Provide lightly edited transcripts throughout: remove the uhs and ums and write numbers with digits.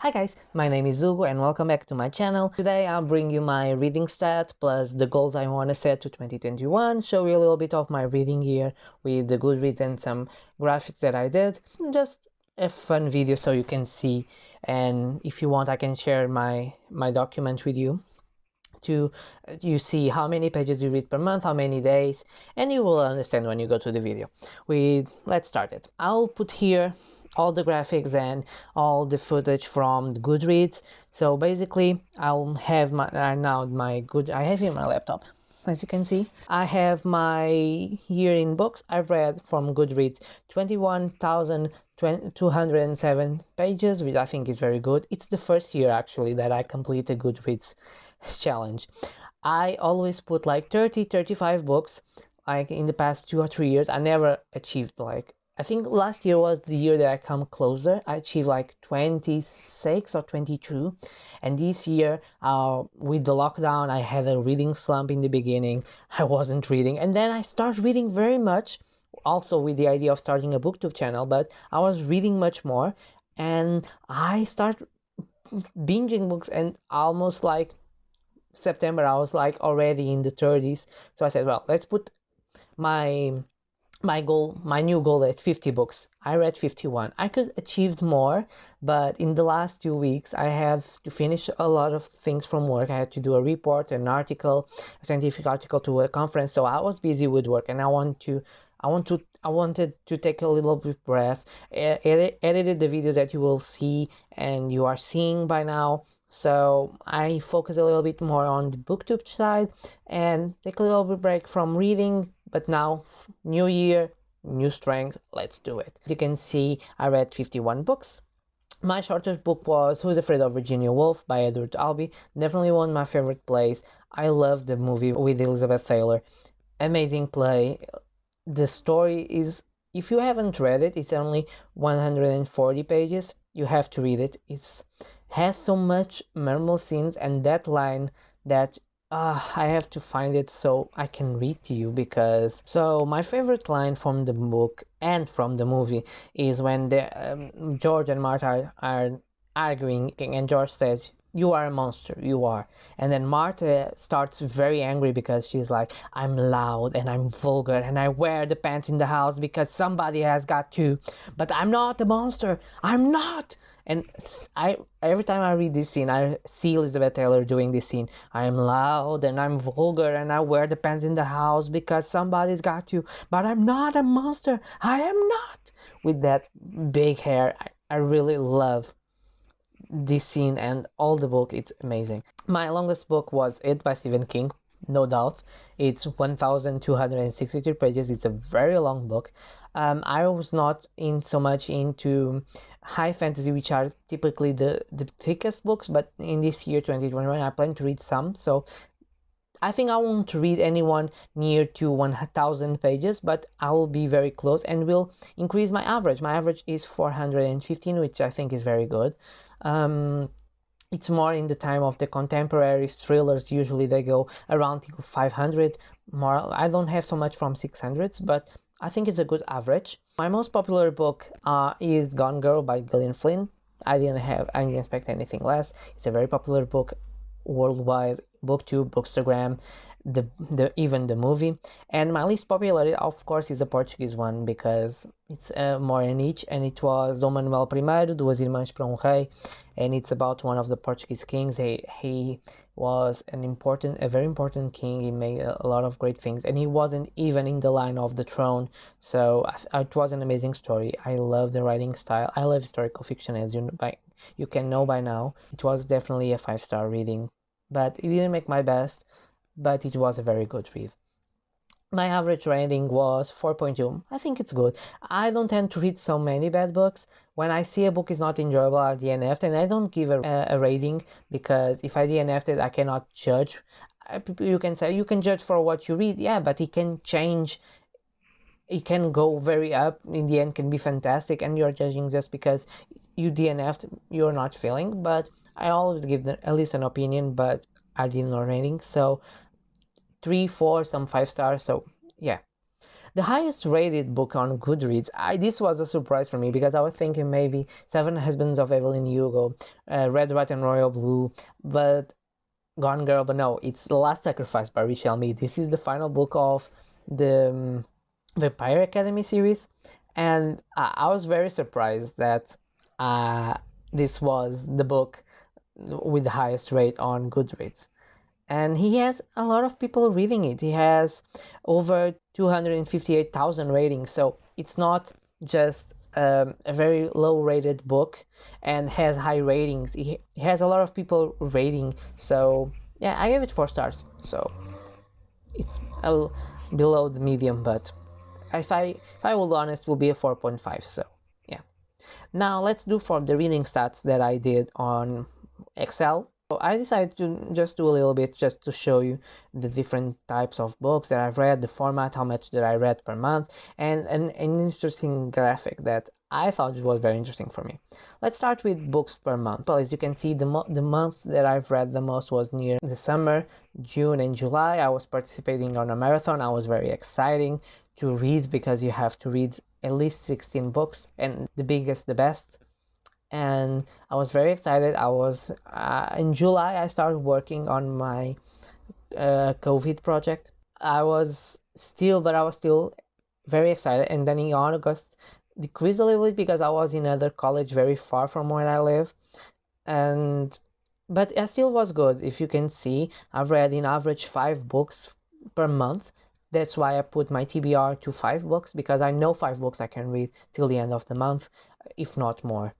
Hi guys, my name is Hugo and welcome back to my channel. Today I'll bring you my reading stats plus the goals I want to set to 2021, show you a little bit of my reading year with the Goodreads and some graphics that I did. Just a fun video so you can see, and if you want I can share my document with you to you see how many pages you read per month, how many days, and you will understand when you go to the video. Let's start it. I'll put here all the graphics and all the footage from the Goodreads. So basically I'll have I have here my laptop. As you can see, I have my year in books. I've read from Goodreads 21,207 pages, which I think is very good. It's the first year actually that I complete a Goodreads challenge. I always put like 35 books. Like in the past 2 or 3 years, I never achieved I think last year was the year that I come closer. I achieved like 26 or 22. And this year, with the lockdown, I had a reading slump in the beginning. I wasn't reading. And then I started reading very much, also with the idea of starting a booktube channel. But I was reading much more. And I started binging books, and almost like September, I was like already in the 30s. So I said, well, let's put my new goal at 50 books. I read 51. I could achieve more, but in the last 2 weeks I had to finish a lot of things from work. I had to do a report, an article, a scientific article to a conference, so I was busy with work, and I wanted to take a little bit breath, edited the videos that you will see and you are seeing by now. So I focus a little bit more on the booktube side and take a little bit break from reading. But now, new year, new strength, let's do it. As you can see, I read 51 books. My shortest book was Who's Afraid of Virginia Woolf by Edward Albee. Definitely one of my favorite plays. I love the movie with Elizabeth Taylor. Amazing play. The story is, if you haven't read it, it's only 140 pages. You have to read it. It has so much memorable scenes, and that line that I have to find it so I can read to you, because my favorite line from the book and from the movie is when George and Martha are arguing, and George says, "You are a monster, you are." And then Martha starts very angry because she's like, "I'm loud and I'm vulgar and I wear the pants in the house because somebody has got to, but I'm not a monster, I'm not." And every time I read this scene, I see Elizabeth Taylor doing this scene. "I am loud and I'm vulgar and I wear the pants in the house because somebody's got to, but I'm not a monster, I am not." With that big hair, I really love this scene and all the book. It's amazing. My longest book was It by Stephen King, no doubt. It's 1,263 pages. It's a very long book. I was not so much into high fantasy, which are typically the thickest books, but in this year 2021 I plan to read some, so I think I won't read anyone near to 1,000 pages, but I will be very close and will increase my average. My average is 415, which I think is very good. It's more in the time of the contemporary thrillers. Usually they go around till 500. More, I don't have so much from 600s, but I think it's a good average. My most popular book is Gone Girl by Gillian Flynn. I didn't expect anything less. It's a very popular book worldwide, booktube, bookstagram, even the movie. And my least popular, of course, is a Portuguese one, because it's more a niche, and it was Dom Manuel I, Duas Irmãs para Rei, and it's about one of the Portuguese kings. He was a very important king. He made a lot of great things, and he wasn't even in the line of the throne, so it was an amazing story. I love the writing style. I love historical fiction, as you can know by now. It was definitely a 5-star reading, but it didn't make my best, but it was a very good read. My average rating was 4.2. I think it's good. I don't tend to read so many bad books. When I see a book is not enjoyable, I DNF'd, and I don't give a rating, because if I DNF'd it, I cannot judge. You can say you can judge for what you read, yeah, but it can change. It can go very up, in the end can be fantastic, and you're judging just because you DNF'd, you're not feeling. But I always give at least an opinion, but I did not rating. So 3, 4, some 5 stars. So yeah. The highest rated book on Goodreads, this was a surprise for me because I was thinking maybe Seven Husbands of Evelyn Hugo, Red, White, and Royal Blue, but Gone Girl, but no, it's The Last Sacrifice by Richelle Mead. This is the final book of the Vampire Academy series, and I was very surprised that this was the book with the highest rate on Goodreads. And he has a lot of people reading it. He has over 258,000 ratings, so it's not just a very low rated book and has high ratings. He has a lot of people rating, so yeah, I gave it 4 stars, so it's below the medium, but if I will be honest, it will be a 4.5. So yeah. Now let's do for the reading stats that I did on Excel. So I decided to just do a little bit just to show you the different types of books that I've read, the format, how much that I read per month, and an interesting graphic that I thought was very interesting for me. Let's start with books per month. Well, as you can see, the month that I've read the most was near the summer, June and July. I was participating on a marathon. I was very exciting to read because you have to read at least 16 books, and the biggest, the best. And I was very excited. I was in July I started working on my COVID project. I was still very excited, and then in August decreased a little bit because I was in another college very far from where I live, but it still was good. If you can see, I've read in average 5 books per month. That's why I put my TBR to 5 books, because I know 5 books I can read till the end of the month, if not more.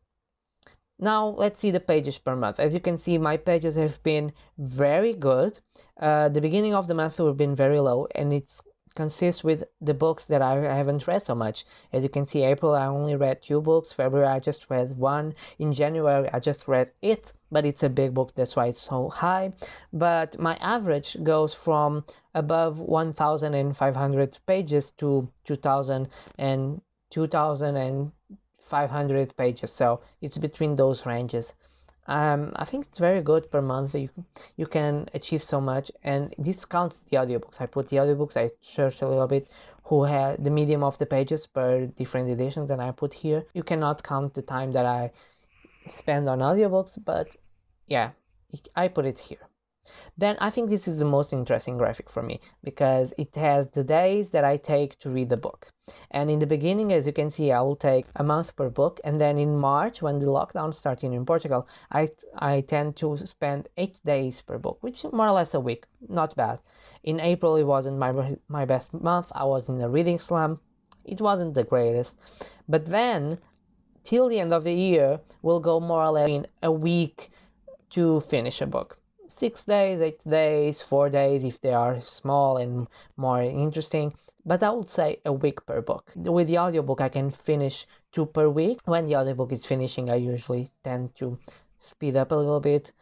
Now let's see the pages per month. As you can see, my pages have been very good. The beginning of the month have been very low, and it consists with the books that I haven't read so much. As you can see, April I only read 2 books, February I just read 1, in January I just read it, but it's a big book, that's why it's so high. But my average goes from above 1,500 pages to 2,000 and 2,500 pages, so it's between those ranges. I think it's very good per month. You can achieve so much, and this counts the audiobooks. I put the audiobooks, I searched a little bit who had the medium of the pages per different editions, and I put here. You cannot count the time that I spend on audiobooks, but yeah, I put it here. Then I think this is the most interesting graphic for me, because it has the days that I take to read the book. And in the beginning, as you can see, I will take a month per book, and then in March, when the lockdown started in Portugal, I tend to spend 8 days per book, which is more or less a week. Not bad. In April, it wasn't my best month. I was in a reading slump. It wasn't the greatest. But then, till the end of the year, we'll go more or less in a week to finish a book. 6 days, 8 days, 4 days if they are small and more interesting, but I would say a week per book. With the audiobook I can finish 2 per week. When the audiobook is finishing, I usually tend to speed up a little bit,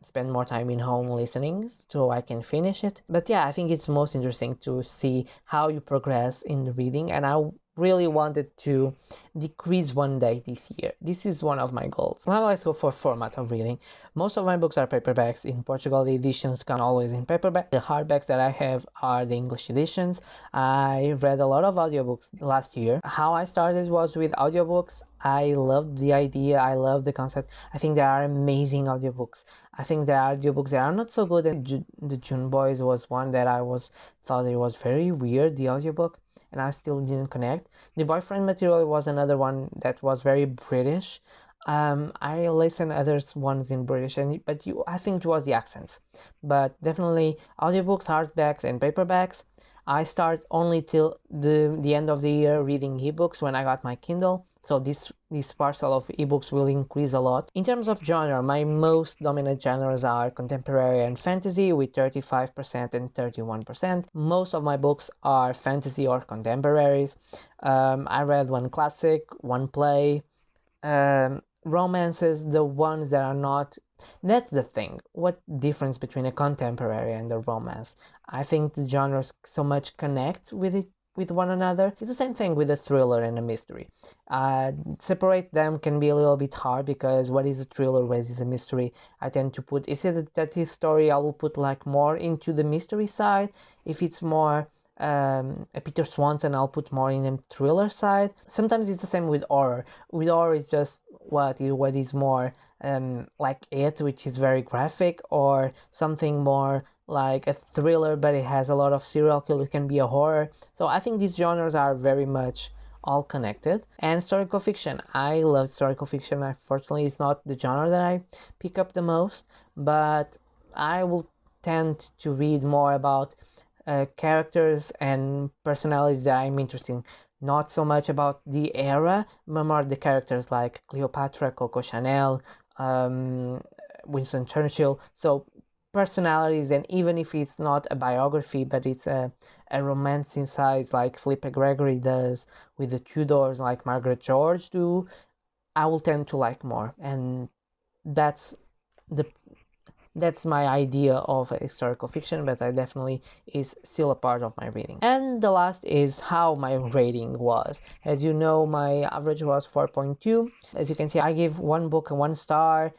spend more time in home listening so I can finish it. But yeah, I think it's most interesting to see how you progress in the reading, and I really wanted to decrease 1 day this year. This is one of my goals. Now let's go for format of reading. Most of my books are paperbacks. In Portugal, the editions come always in paperback. The hardbacks that I have are the English editions. I read a lot of audiobooks last year. How I started was with audiobooks. I loved the idea. I love the concept. I think there are amazing audiobooks. I think there are audiobooks that are not so good. And the June Boys was one that I thought it was very weird, the audiobook, and I still didn't connect. The Boyfriend Material was another one that was very British. I listened other ones in British, I think it was the accents. But definitely audiobooks, hardbacks, and paperbacks. I start only till the end of the year reading ebooks when I got my Kindle. So this parcel of ebooks will increase a lot. In terms of genre, my most dominant genres are contemporary and fantasy with 35% and 31%. Most of my books are fantasy or contemporaries. I read 1 classic, 1 play, romances, the ones that are not. That's the thing. What difference between a contemporary and a romance? I think the genres so much connect with one another. It's the same thing with a thriller and a mystery. Separate them can be a little bit hard, because what is a thriller, what is a mystery? I tend to put, is it a detective story, I will put like more into the mystery side. If it's more a Peter Swanson, I'll put more in the thriller side. Sometimes it's the same with horror. With horror, it's just what is more like It, which is very graphic, or something more like a thriller, but it has a lot of serial killer. It can be a horror. So I think these genres are very much all connected. And historical fiction, I love historical fiction. Unfortunately, it's not the genre that I pick up the most, but I will tend to read more about characters and personalities that I'm interested in. Not so much about the era, but more the characters like Cleopatra, Coco Chanel, Winston Churchill. So personalities, and even if it's not a biography, but it's a romance inside, like Philippa Gregory does with the Tudors, like Margaret George do, I will tend to like more. And that's the that's my idea of historical fiction, but I definitely is still a part of my reading. And the last is how my rating was. As you know, my average was 4.2. As you can see, I gave one book 1 star.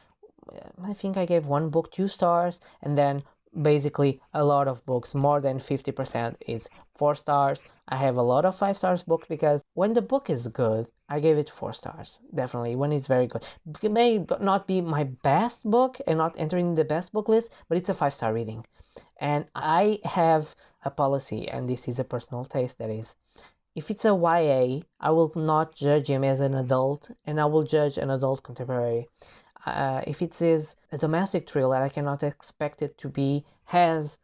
I think I gave one book 2 stars, and then basically a lot of books, more than 50% is 4 stars. I have a lot of 5 stars books because when the book is good, I gave it 4 stars. Definitely, when it's very good. It may not be my best book and not entering the best book list, but it's a 5-star reading. And I have a policy, and this is a personal taste, that is, if it's a YA, I will not judge him as an adult, and I will judge an adult contemporary. If it is a domestic thriller, I cannot expect it to be has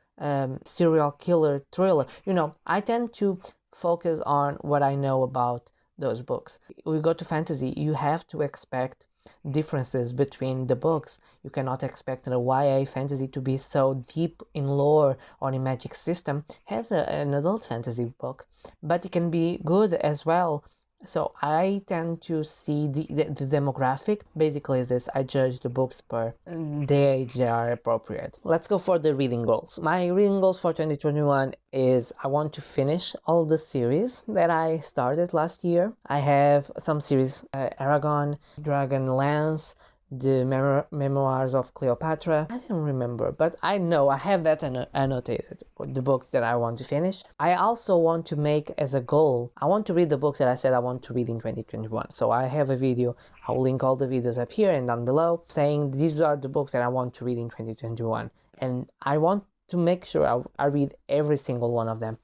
serial killer thriller. You know, I tend to focus on what I know about those books. We go to fantasy, you have to expect differences between the books. You cannot expect a YA fantasy to be so deep in lore or in magic system as an adult fantasy book, but it can be good as well. So I tend to see the demographic. Basically is this, I judge the books per the age they are appropriate. Let's go for the reading goals. My reading goals for 2021 is I want to finish all the series that I started last year. I have some series, Aragon, Dragonlance, the Memoirs of Cleopatra. I don't remember, but I know I have that annotated, the books that I want to finish. I also want to make as a goal, I want to read the books that I said I want to read in 2021. So I have a video, I'll link all the videos up here and down below, saying these are the books that I want to read in 2021. And I want to make sure I read every single one of them,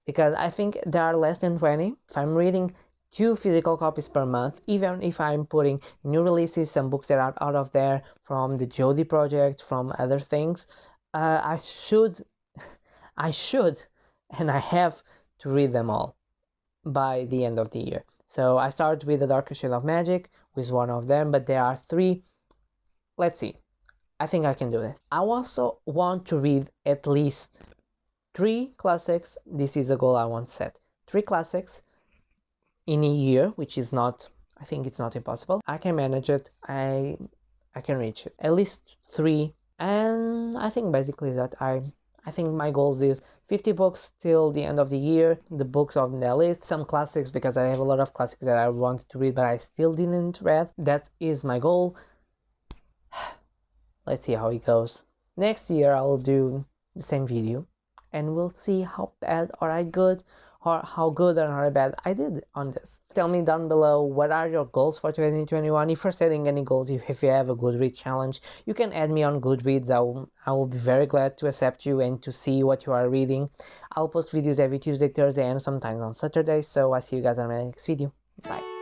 because I think there are less than 20. If I'm reading 2 physical copies per month, even if I'm putting new releases, some books that are out of there from the Jody project, from other things, I should, and I have to read them all by the end of the year. So I started with The Darker Shade of Magic, with one of them, but there are 3. Let's see. I think I can do it. I also want to read at least 3 classics. This is a goal I want to set. 3 classics in a year, which is not, I think it's not impossible. I can manage it. I can reach it. At least 3. And I think basically that I think my goals is 50 books till the end of the year. The books on the list, some classics, because I have a lot of classics that I wanted to read but I still didn't read. That is my goal. Let's see how it goes. Next year I will do the same video, and we'll see how bad or how good or how bad I did on this. Tell me down below, what are your goals for 2021? If you're setting any goals, if you have a Goodreads challenge, you can add me on Goodreads. I will be very glad to accept you and to see what you are reading. I'll post videos every Tuesday, Thursday, and sometimes on Saturday. So I see you guys on my next video. Bye.